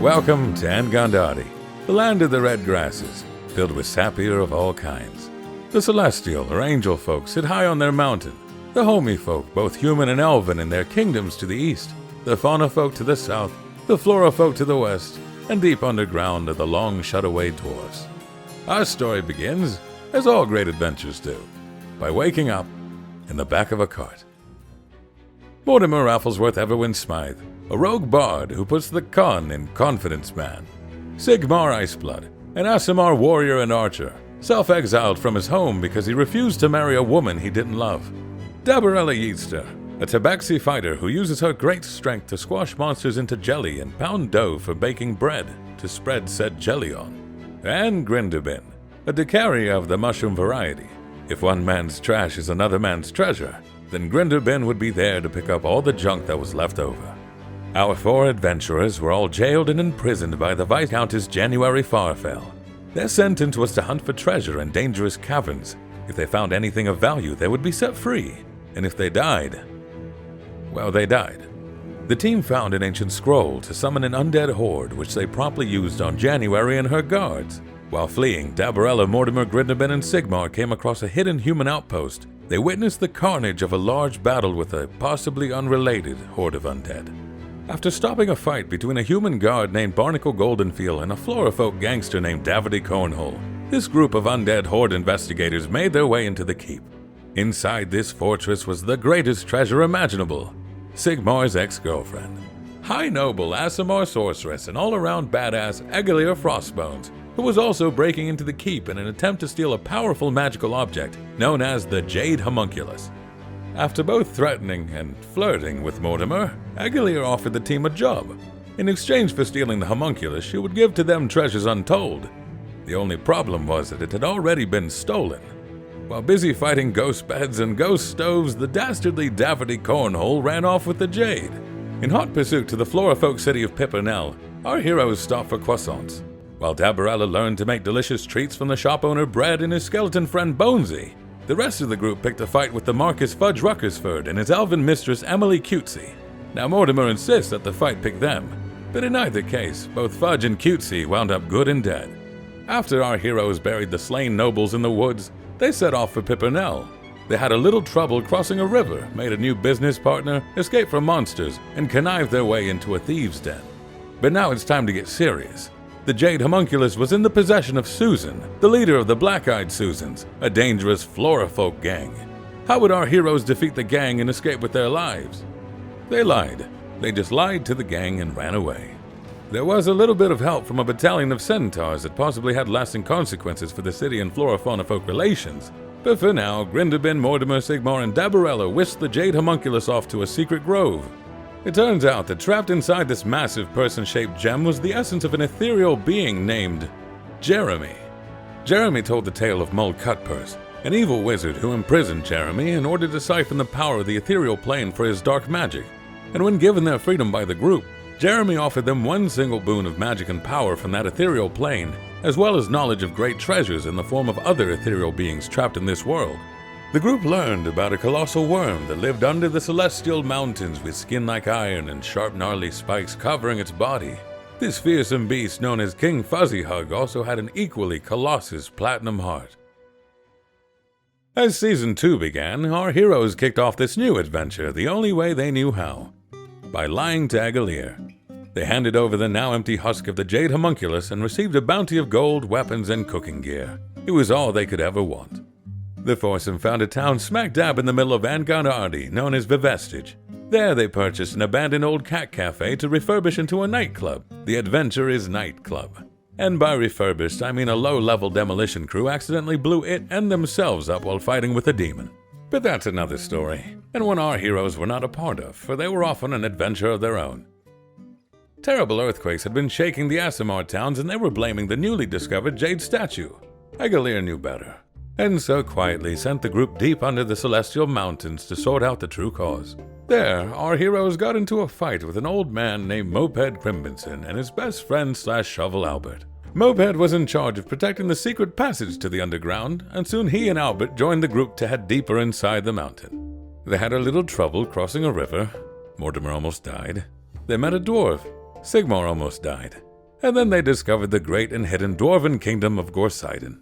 Welcome to Angandari, the land of the red grasses, filled with sapir of all kinds. The celestial or angel folk sit high on their mountain, the homie folk, both human and elven, in their kingdoms to the east, the fauna folk to the south, the flora folk to the west, and deep underground are the long shut-away dwarves. Our story begins, as all great adventures do, by waking up in the back of a cart. Mortimer Rafflesworth Everwin Smythe, a rogue bard who puts the con in confidence man. Sigmar Iceblood, an Aasimar warrior and archer, self-exiled from his home because he refused to marry a woman he didn't love. Dabarella Yeatster, a tabaxi fighter who uses her great strength to squash monsters into jelly and pound dough for baking bread to spread said jelly on. And Grindabin, a Dakari of the mushroom variety. If one man's trash is another man's treasure, then Grindabin would be there to pick up all the junk that was left over. Our four adventurers were all jailed and imprisoned by the Viscountess January Farfell. Their sentence was to hunt for treasure in dangerous caverns. If they found anything of value, they would be set free. And if they died, well, they died. The team found an ancient scroll to summon an undead horde, which they promptly used on January and her guards. While fleeing, Dabarella, Mortimer, Grindabin, and Sigmar came across a hidden human outpost. They witnessed the carnage of a large battle with a possibly unrelated horde of undead. After stopping a fight between a human guard named Barnacle Goldenfield and a Florafolk gangster named Davide Cornhole, this group of undead horde investigators made their way into the keep. Inside this fortress was the greatest treasure imaginable, Sigmar's ex-girlfriend. High noble Aasimar sorceress and all-around badass Egalier Frostbones, who was also breaking into the keep in an attempt to steal a powerful magical object known as the Jade Homunculus. After both threatening and flirting with Mortimer, Egalier offered the team a job. In exchange for stealing the homunculus, she would give to them treasures untold. The only problem was that it had already been stolen. While busy fighting ghost beds and ghost stoves, the dastardly Davide Cornhole ran off with the jade. In hot pursuit to the Florafolk city of Pippernell, our heroes stopped for croissants. While Dabarella learned to make delicious treats from the shop owner Bread and his skeleton friend Bonesy, the rest of the group picked a fight with the Marcus Fudge Ruckersford and his elven mistress Emily Cutesy. Now Mortimer insists that the fight pick them, but in either case, both Fudge and Cutesy wound up good and dead. After our heroes buried the slain nobles in the woods, they set off for Pippernell. They had a little trouble crossing a river, made a new business partner, escaped from monsters, and connived their way into a thieves' den. But now it's time to get serious. The Jade Homunculus was in the possession of Susan, the leader of the Black-Eyed Susans, a dangerous Florafolk gang. How would our heroes defeat the gang and escape with their lives? They lied. They just lied to the gang and ran away. There was a little bit of help from a battalion of centaurs that possibly had lasting consequences for the city and flora-fauna-folk relations. But for now, Grindabin, Mortimer, Sigmar, and Dabarella whisked the Jade Homunculus off to a secret grove. It turns out that trapped inside this massive person-shaped gem was the essence of an ethereal being named Jeremy. Jeremy told the tale of Mull Cutpurse, an evil wizard who imprisoned Jeremy in order to siphon the power of the ethereal plane for his dark magic. And when given their freedom by the group, Jeremy offered them one single boon of magic and power from that ethereal plane, as well as knowledge of great treasures in the form of other ethereal beings trapped in this world. The group learned about a colossal worm that lived under the celestial mountains with skin like iron and sharp gnarly spikes covering its body. This fearsome beast known as King Fuzzyhug also had an equally colossus platinum heart. As Season 2 began, our heroes kicked off this new adventure the only way they knew how, by lying to Egalier. They handed over the now empty husk of the Jade Homunculus and received a bounty of gold, weapons, and cooking gear. It was all they could ever want. The foursome found a town smack dab in the middle of Angandari known as Vivestige. There they purchased an abandoned old cat cafe to refurbish into a nightclub, the Adventurers Night Club. And by refurbished, I mean a low-level demolition crew accidentally blew it and themselves up while fighting with a demon. But that's another story, and one our heroes were not a part of, for they were off on an adventure of their own. Terrible earthquakes had been shaking the Aasimar towns, and they were blaming the newly discovered Jade statue. Egalier knew better, and so quietly sent the group deep under the celestial mountains to sort out the true cause. There, our heroes got into a fight with an old man named Moped Crimbenson and his best friend Shovel Albert. Moped was in charge of protecting the secret passage to the underground, and soon he and Albert joined the group to head deeper inside the mountain. They had a little trouble crossing a river. Mortimer almost died. They met a dwarf. Sigmar almost died. and then they discovered the great and hidden dwarven kingdom of Gorseiden.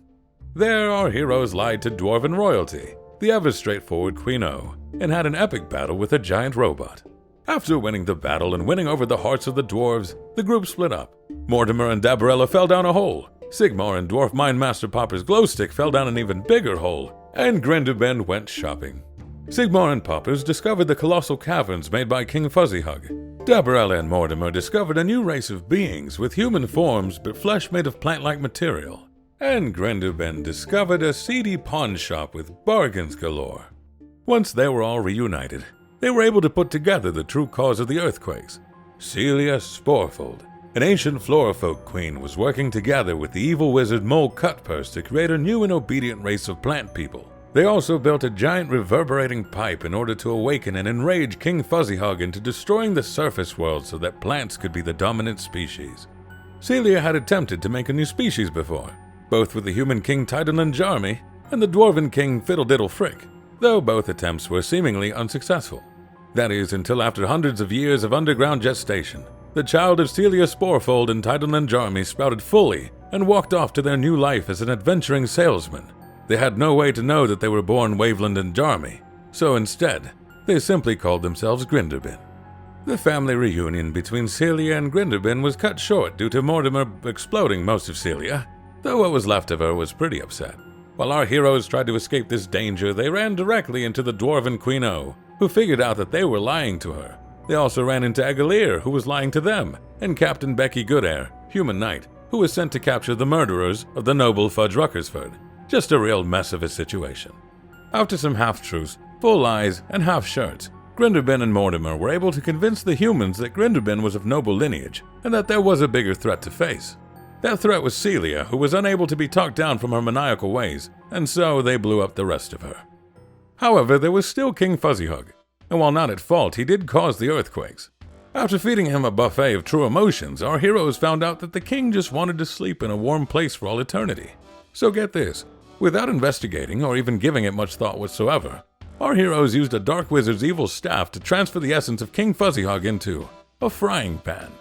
There, our heroes lied to dwarven royalty, the ever-straightforward Queen O, and had an epic battle with a giant robot. After winning the battle and winning over the hearts of the dwarves, the group split up. Mortimer and Dabarella fell down a hole, Sigmar and Dwarf Mind Master Popper's glowstick fell down an even bigger hole, and Grindelben went shopping. Sigmar and Poppers discovered the colossal caverns made by King Fuzzyhug. Dabarella and Mortimer discovered a new race of beings with human forms but flesh made of plant-like material. And Grindelben discovered a seedy pawn shop with bargains galore. Once they were all reunited, they were able to put together the true cause of the earthquakes. Celia Sporefold, an ancient Florafolk queen, was working together with the evil wizard Mole Cutpurse to create a new and obedient race of plant people. They also built a giant reverberating pipe in order to awaken and enrage King Fuzzyhug into destroying the surface world so that plants could be the dominant species. Celia had attempted to make a new species before, both with the human king Tidalin Jarmy and the dwarven king Fiddlediddle Frick, though both attempts were seemingly unsuccessful. That is, until after hundreds of years of underground gestation, the child of Celia Sporefold and Tidalin Jarmy sprouted fully and walked off to their new life as an adventuring salesman. They had no way to know that they were born Waveland and Jarmy, so instead, they simply called themselves Grindelben. The family reunion between Celia and Grindelben was cut short due to Mortimer exploding most of Celia, though what was left of her was pretty upset. While our heroes tried to escape this danger, they ran directly into the dwarven Queen O, who figured out that they were lying to her. They also ran into Agalier, who was lying to them, and Captain Becky Goodair, human knight, who was sent to capture the murderers of the noble Fudge Ruckersford. Just a real mess of a situation. After some half-truths, full lies, and half-shirts, Grindelben and Mortimer were able to convince the humans that Grindelben was of noble lineage, and that there was a bigger threat to face. That threat was Celia, who was unable to be talked down from her maniacal ways, and so they blew up the rest of her. However, there was still King Fuzzyhug, and while not at fault, he did cause the earthquakes. After feeding him a buffet of true emotions, our heroes found out that the king just wanted to sleep in a warm place for all eternity. So get this. Without investigating or even giving it much thought whatsoever, our heroes used a dark wizard's evil staff to transfer the essence of King Fuzzyhug into a frying pan.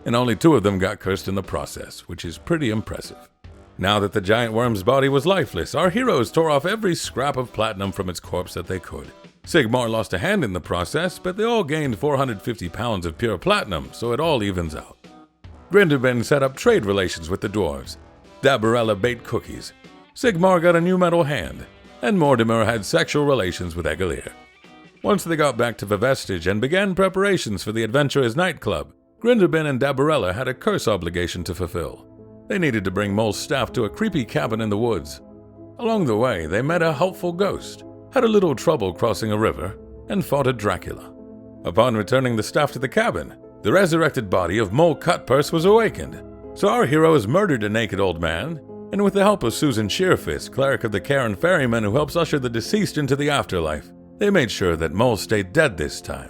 And only 2 of them got cursed in the process, which is pretty impressive. Now that the giant worm's body was lifeless, our heroes tore off every scrap of platinum from its corpse that they could. Sigmar lost a hand in the process, but they all gained 450 pounds of pure platinum, so it all evens out. Grindelben set up trade relations with the dwarves. Dabarella baked cookies. Sigmar got a new metal hand, and Mortimer had sexual relations with Agalier. Once they got back to Vivestige and began preparations for the Adventurers Nightclub, Grindelben and Dabarella had a curse obligation to fulfill. They needed to bring Mole's staff to a creepy cabin in the woods. Along the way, they met a helpful ghost, had a little trouble crossing a river, and fought a Dracula. Upon returning the staff to the cabin, the resurrected body of Mole Cutpurse was awakened, so our heroes murdered a naked old man, and with the help of Susan Shearfist, cleric of the Cairn Ferryman who helps usher the deceased into the afterlife, they made sure that Mole stayed dead this time.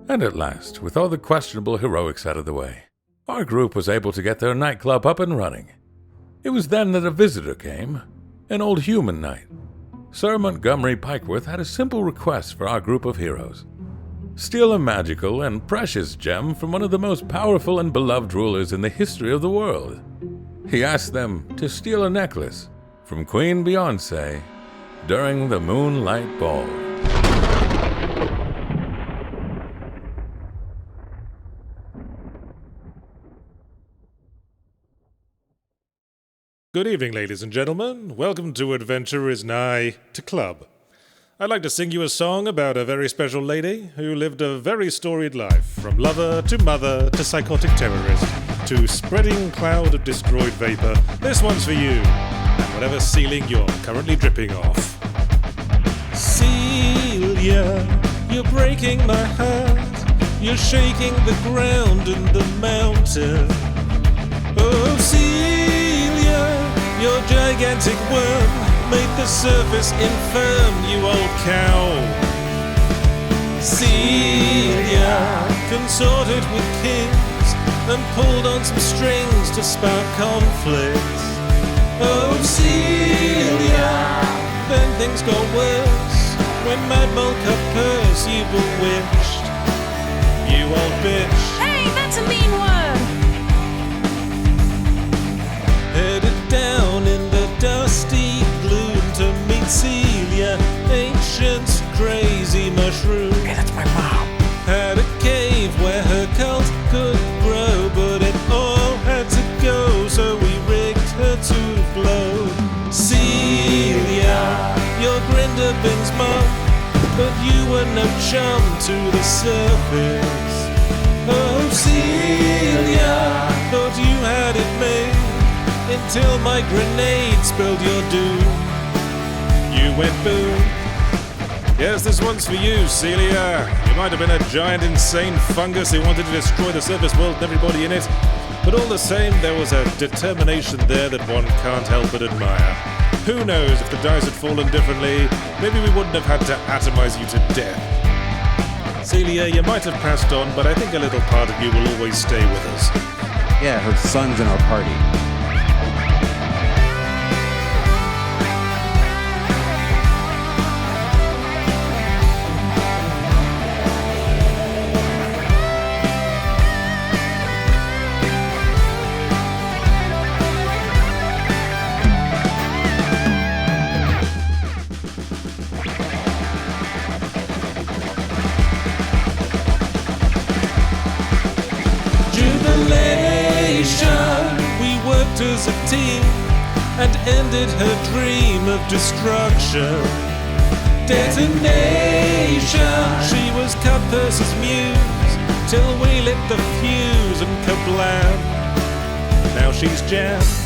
And at last, with all the questionable heroics out of the way, our group was able to get their nightclub up and running. It was then that a visitor came, an old human knight. Sir Montgomery Pikeworth had a simple request for our group of heroes. Steal a magical and precious gem from one of the most powerful and beloved rulers in the history of the world. He asked them to steal a necklace from Queen Beyoncé during the Moonlight Ball. Good evening, ladies and gentlemen. Welcome to Adventure is Nigh to Club. I'd like to sing you a song about a very special lady who lived a very storied life, from lover to mother to psychotic terrorist to spreading cloud of destroyed vapor. This one's for you, and whatever ceiling you're currently dripping off. Celia, you're breaking my heart. You're shaking the ground in the mountain. Oh, Celia, your gigantic worm made the surface infirm, you old cow. Celia consorted with kings and pulled on some strings to spark conflicts. Oh, Celia, then things got worse when Mad Mole Cutpurse you bewitched. You old bitch. Hey, that's a mean word! you were no chum to the surface. Oh, Celia, thought you had it made, until my grenade spelled your doom. You went boom. Yes, this one's for you, Celia. You might have been a giant, insane fungus who wanted to destroy the surface world and everybody in it, but all the same, there was a determination there that one can't help but admire. Who knows, if the dice had fallen differently, maybe we wouldn't have had to atomize you to death. Celia, you might have passed on, but I think a little part of you will always stay with us. Yeah, her son's in our party. We worked as a team and ended her dream of destruction. Detonation. She was Cutpurse's muse till we lit the fuse and kablam. Now she's jammed.